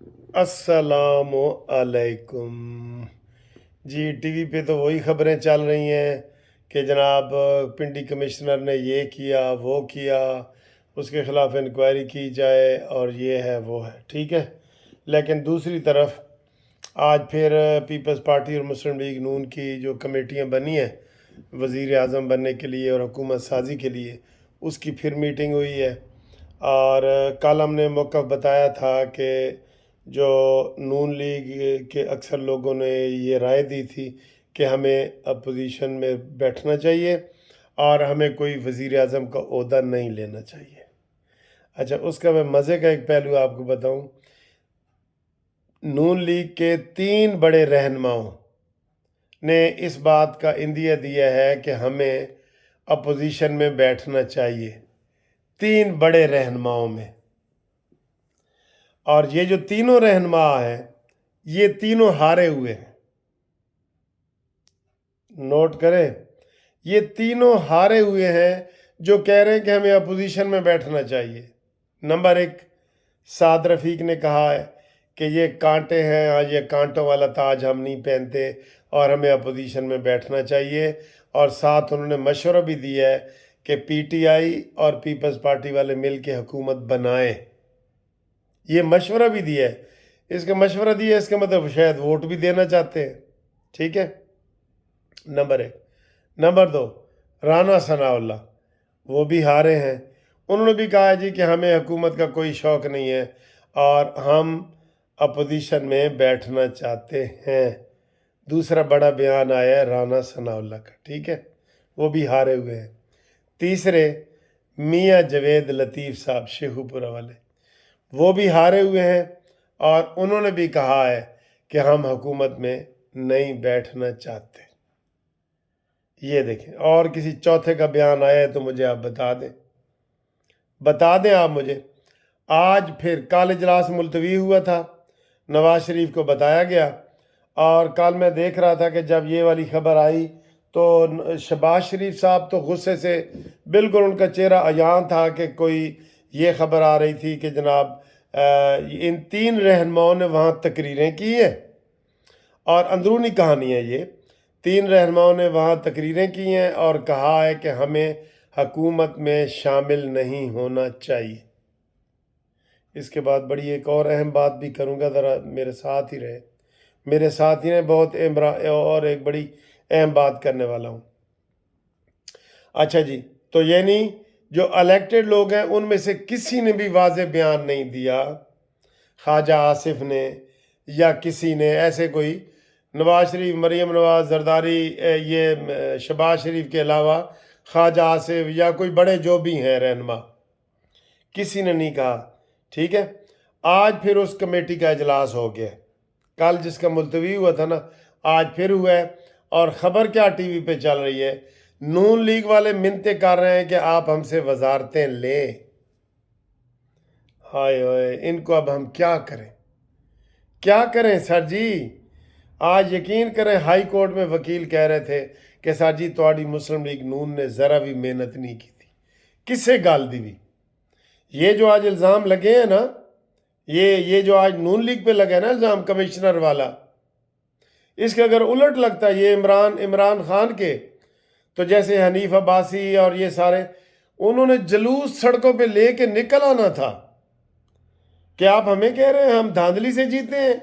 अस्सलाम अलैकुम जी। टीवी पे तो वही खबरें चल रही हैं कि जनाब पिंडी कमिश्नर ने ये किया वो किया, उसके ख़िलाफ़ इंक्वायरी की जाए और ये है वो है, ठीक है। लेकिन दूसरी तरफ आज फिर पीपल्स पार्टी और मुस्लिम लीग नून की जो कमेटियां बनी हैं वज़ीर आज़म बनने के लिए और हुकूमत साजी के लिए, उसकी फिर मीटिंग हुई है। और कल हमने मौक़िफ़ बताया था कि जो नून लीग के अक्सर लोगों ने ये राय दी थी कि हमें अपोजिशन में बैठना चाहिए और हमें कोई वज़ीर आज़म का ओहदा नहीं लेना चाहिए। अच्छा, उसका मैं मज़े का एक पहलू आपको बताऊं। नून लीग के 3 बड़े रहनुमाओं ने इस बात का इंदिया दिया है कि हमें अपोजिशन में बैठना चाहिए, 3 बड़े रहनुमाओं में। और ये जो तीनों रहनुमा हैं ये तीनों हारे हुए हैं, नोट करें। ये तीनों हारे हुए हैं जो कह रहे हैं कि हमें अपोजिशन में बैठना चाहिए। नंबर 1 साद रफ़ीक ने कहा है कि ये कांटे हैं, आज ये कांटों वाला ताज हम नहीं पहनते और हमें अपोजिशन में बैठना चाहिए। और साथ उन्होंने मशवरा भी दिया है कि पीटीआई और पीपल्स पार्टी वाले मिल के हुकूमत बनाएं। ये मशवरा भी दिया है। इसका मशवरा दिया है, इसका मतलब शायद वोट भी देना चाहते हैं, ठीक है। नंबर 1। नंबर 2 राना सनाउल्लाह, वो भी हारे हैं। उन्होंने भी कहा है जी कि हमें हुकूमत का कोई शौक़ नहीं है और हम अपोजिशन में बैठना चाहते हैं। दूसरा बड़ा बयान आया है राना सनाउल्लाह का, ठीक है, वो भी हारे हुए हैं। तीसरे मियाँ जवेद लतीफ़ साहब शेखुपुरा वाले, वो भी हारे हुए हैं और उन्होंने भी कहा है कि हम हुकूमत में नहीं बैठना चाहते। ये देखें, और किसी चौथे का बयान आया है तो मुझे आप बता दें आप मुझे। आज फिर कल इजलास मुलतवी हुआ था, नवाज शरीफ को बताया गया और कल मैं देख रहा था कि जब ये वाली खबर आई तो शहबाज शरीफ साहब तो गुस्से से बिल्कुल उनका चेहरा अयान था कि कोई ये खबर आ रही थी कि जनाब इन 3 रहनुमाओं ने वहाँ तकरीरें की हैं। और अंदरूनी कहानी है ये, 3 रहनुमाओं ने वहाँ तकरीरें की हैं और कहा है कि हमें हुकूमत में शामिल नहीं होना चाहिए। इसके बाद बड़ी एक और अहम बात भी करूँगा, ज़रा मेरे साथ ही रहे। मेरे साथ ही ने बहुत और एक बड़ी अहम बात करने वाला हूँ। अच्छा जी, तो यानी जो इलेक्टेड लोग हैं उनमें से किसी ने भी वाज़ेह बयान नहीं दिया, ख्वाजा आसिफ ने या किसी ने ऐसे कोई, नवाज शरीफ, मरीम नवाज, जरदारी, ये शहबाज शरीफ के अलावा ख्वाजा आसिफ या कोई बड़े जो भी हैं रहनुमा, किसी ने नहीं कहा, ठीक है। आज फिर उस कमेटी का इजलास हो गया, कल जिसका मुलतवी हुआ था ना, आज फिर हुआ है। और ख़बर क्या टीवी पे चल रही है, नून लीग वाले मिन्नतें कर रहे हैं कि आप हमसे वजारतें लें। हाय हाय, इनको अब हम क्या करें, क्या करें सर जी। आज यकीन करें हाई कोर्ट में वकील कह रहे थे कि सर जी तुहाड़ी मुस्लिम लीग नून ने ज़रा भी मेहनत नहीं की थी, किससे गाल दी भी। ये जो आज इल्ज़ाम लगे हैं ना, ये जो आज नून लीग पे लगे ना इल्ज़ाम कमिश्नर वाला, इसके अगर उलट लगता ये इमरान खान के, तो जैसे हनीफ अब्बासी और ये सारे, उन्होंने जलूस सड़कों पे लेके निकल आना था कि आप हमें कह रहे हैं हम धांधली से जीते हैं।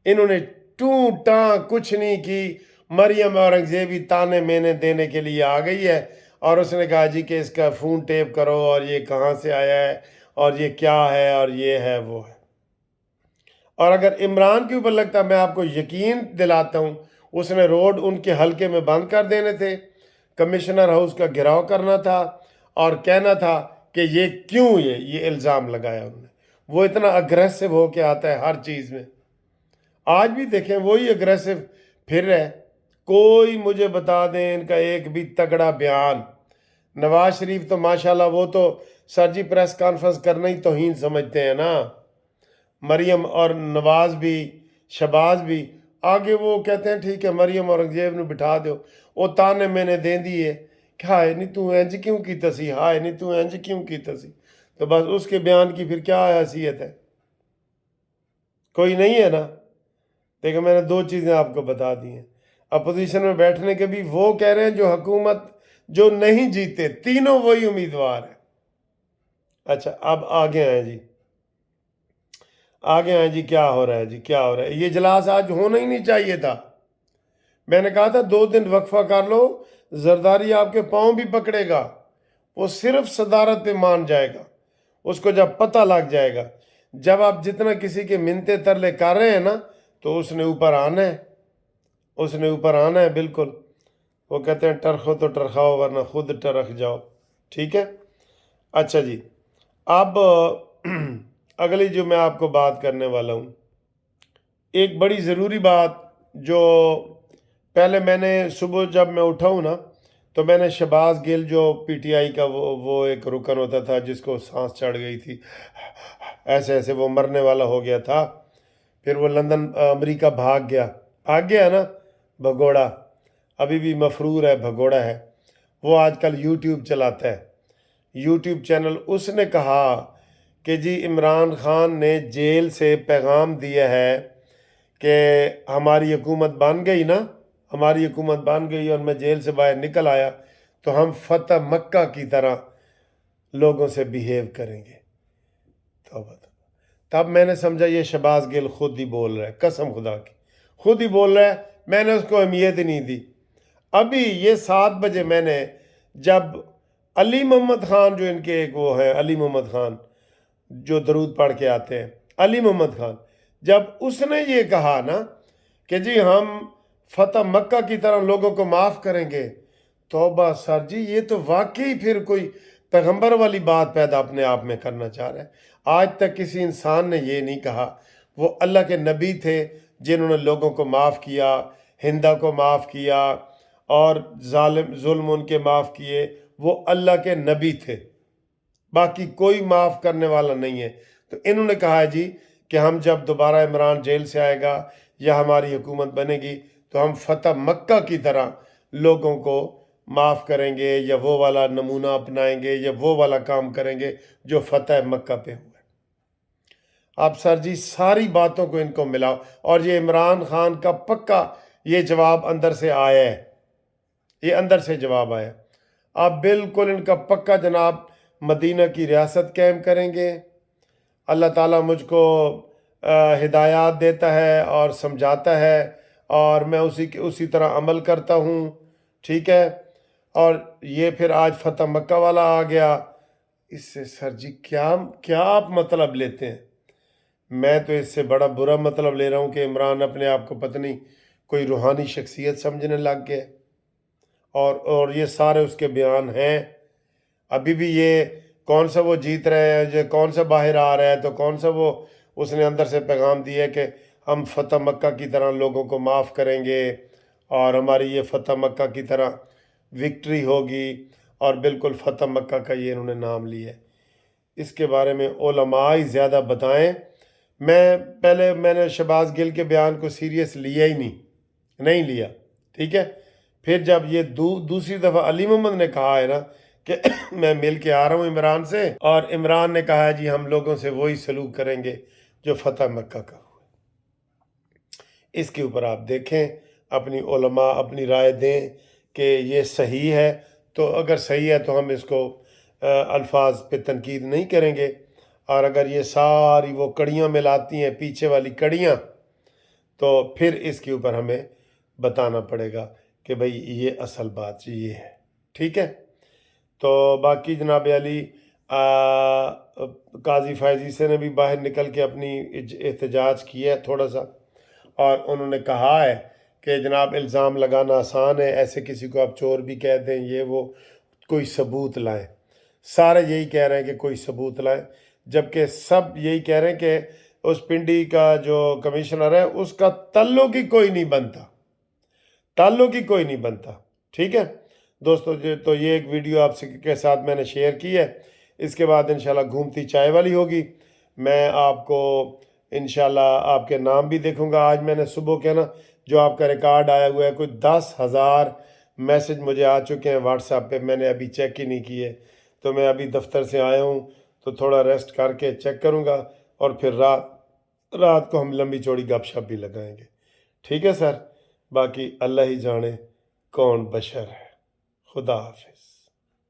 इन्होंने टू टां कुछ नहीं की। मरियम औरंगजेबी ताने मैंने देने के लिए आ गई है और उसने कहा जी कि इसका फ़ोन टेप करो और ये कहाँ से आया है और ये क्या है और ये है वो है। और अगर इमरान के ऊपर लगता, मैं आपको यकीन दिलाता हूँ, उसने रोड उनके हलके में बंद कर देने थे, कमिश्नर हाउस का घेराव करना था और कहना था कि ये क्यों ये इल्ज़ाम लगाया उन्होंने। वो इतना अग्रेसिव हो के आता है हर चीज़ में। आज भी देखें वही अग्रेसिव फिर है। कोई मुझे बता दें इनका एक भी तगड़ा बयान। नवाज शरीफ तो माशाल्लाह वो तो सर जी प्रेस कॉन्फ्रेंस करना ही तौहीन समझते हैं ना। मरियम और नवाज भी, शहबाज भी, आगे वो कहते हैं ठीक है मरियम औरंगजेब ने बिठा दो, वो ताने मैंने दे दिए कि हाय नहीं तू इंज क्यों की तसी, हाय नहीं तू इंज क्यों की तसी। तो बस उसके बयान की फिर क्या हैसियत है। कोई नहीं है ना। देखो मैंने दो चीज़ें आपको बता दी हैं। अपोजिशन में बैठने के भी वो कह रहे हैं जो हुकूमत जो नहीं जीते, तीनों वही उम्मीदवार हैं। अच्छा अब आगे आए जी, आगे आए जी, क्या हो रहा है जी, क्या हो रहा है। ये इजलास आज होना ही नहीं चाहिए था। मैंने कहा था 2 दिन वक्फा कर लो, जरदारी आपके पाँव भी पकड़ेगा, वो सिर्फ सदारत पे मान जाएगा। उसको जब पता लग जाएगा, जब आप जितना किसी के मिन्नते तरले कर रहे हैं ना, तो उसने ऊपर आना है, उसने ऊपर आना है बिल्कुल। वो कहते हैं टरखो तो टरखाओ वरना खुद टरख जाओ। ठीक है। अच्छा जी, अब अगली जो मैं आपको बात करने वाला हूँ, एक बड़ी ज़रूरी बात जो पहले मैंने सुबह जब मैं उठा हूँ ना, तो मैंने शहबाज गिल जो पीटीआई का वो एक रुकन होता था जिसको सांस चढ़ गई थी, ऐसे ऐसे वो मरने वाला हो गया था, फिर वो लंदन अमेरिका भाग गया ना भगोड़ा, अभी भी मफरूर है, भगोड़ा है। वो आजकल यूट्यूब चलाता है, यूट्यूब चैनल। उसने कहा कि जी इमरान खान ने जेल से पैगाम दिया है कि हमारी हुकूमत बन गई ना, हमारी हुकूमत बन गई और मैं जेल से बाहर निकल आया तो हम फतह मक्का की तरह लोगों से बिहेव करेंगे। तौबा तौबा। तब मैंने समझा ये शहबाज गिल खुद ही बोल रहा है, कसम खुदा की खुद ही बोल रहा है, मैंने उसको अहमियत ही नहीं दी। अभी ये 7 बजे मैंने जब अली मोहम्मद खान, जो इनके एक वो है अली मोहम्मद खान जो दरूद पढ़ के आते हैं, अली मोहम्मद खान, जब उसने ये कहा ना कि जी हम फतह मक्का की तरह लोगों को माफ़ करेंगे, तौबा सर जी, ये तो वाकई फिर कोई पैगंबर वाली बात पैदा अपने आप में करना चाह रहा है। आज तक किसी इंसान ने ये नहीं कहा। वो अल्लाह के नबी थे जिन्होंने लोगों को माफ़ किया, हिंदा को माफ़ किया और जालिम जुल्म उनके माफ़ किए, वो अल्लाह के नबी थे, बाकी कोई माफ़ करने वाला नहीं है। तो इन्होंने कहा है जी कि हम जब दोबारा इमरान जेल से आएगा या हमारी हुकूमत बनेगी तो हम फतह मक्का की तरह लोगों को माफ़ करेंगे या वो वाला नमूना अपनाएंगे या वो वाला काम करेंगे जो फतह मक्का पे हुआ है। आप सर जी सारी बातों को इनको मिलाओ और ये इमरान खान का पक्का ये जवाब अंदर से आया है, ये अंदर से जवाब आया। आप बिल्कुल इनका पक्का जनाब मदीना की रियासत कायम करेंगे। अल्लाह ताला मुझको हिदायत देता है और समझाता है और मैं उसी तरह अमल करता हूँ। ठीक है। और ये फिर आज फतह मक्का वाला आ गया, इससे सर जी क्या क्या आप मतलब लेते हैं। मैं तो इससे बड़ा बुरा मतलब ले रहा हूँ कि इमरान अपने आप को पता नहीं कोई रूहानी शख्सियत समझने लग गया। और ये सारे उसके बयान हैं। अभी भी ये कौन सा वो जीत रहे हैं, जो कौन सा बाहर आ रहा है, तो कौन सा वो उसने अंदर से पैगाम दिया है कि हम फतह मक्का की तरह लोगों को माफ़ करेंगे और हमारी ये फतह मक्का की तरह विक्ट्री होगी, और बिल्कुल फतह मक्का का ये इन्होंने नाम लिया है। इसके बारे में उलमा ही ज़्यादा बताएं। मैंने शहबाज गिल के बयान को सीरियस लिया ही नहीं लिया। ठीक है। फिर जब ये दूसरी दफ़ा अली मोहम्मद ने कहा है ना कि मैं मिल के आ रहा हूँ इमरान से, और इमरान ने कहा है जी हम लोगों से वही सलूक करेंगे जो फतह मक्का का हुआ। इसके ऊपर आप देखें, अपनी उलमा अपनी राय दें कि ये सही है, तो अगर सही है तो हम इसको अल्फाज पे तनकीद नहीं करेंगे, और अगर ये सारी वो कड़ियाँ मिलाती हैं पीछे वाली कड़ियाँ, तो फिर इसके ऊपर हमें बताना पड़ेगा कि भाई ये असल बात ये है। ठीक है। तो बाकी जनाब अली काजी फैज़ी से ने भी बाहर निकल के अपनी एहतजाज किया है थोड़ा सा, और उन्होंने कहा है कि जनाब इल्ज़ाम लगाना आसान है, ऐसे किसी को आप चोर भी कह दें, ये वो, कोई सबूत लाएं। सारे यही कह रहे हैं कि कोई सबूत लाएं, जबकि सब यही कह रहे हैं कि उस पिंडी का जो कमिश्नर है उसका ताल्लुक ही कोई नहीं बनता, ताल्लुक ही कोई नहीं बनता। ठीक है दोस्तों, तो ये एक वीडियो आपसे के साथ मैंने शेयर की है। इसके बाद इंशाल्लाह घूमती चाय वाली होगी, मैं आपको इंशाल्लाह आपके नाम भी देखूंगा। आज मैंने सुबह के ना जो आपका रिकॉर्ड आया हुआ है, कोई 10,000 मैसेज मुझे आ चुके हैं व्हाट्सएप पे, मैंने अभी चेक ही नहीं किए। तो मैं अभी दफ्तर से आया हूँ तो थोड़ा रेस्ट करके चेक करूँगा और फिर रात رات کو ہم لمبی چوڑی گپ شپ بھی لگائیں گے، ٹھیک ہے سر؟ باقی اللہ ہی جانے کون بشر ہے۔ خدا حافظ۔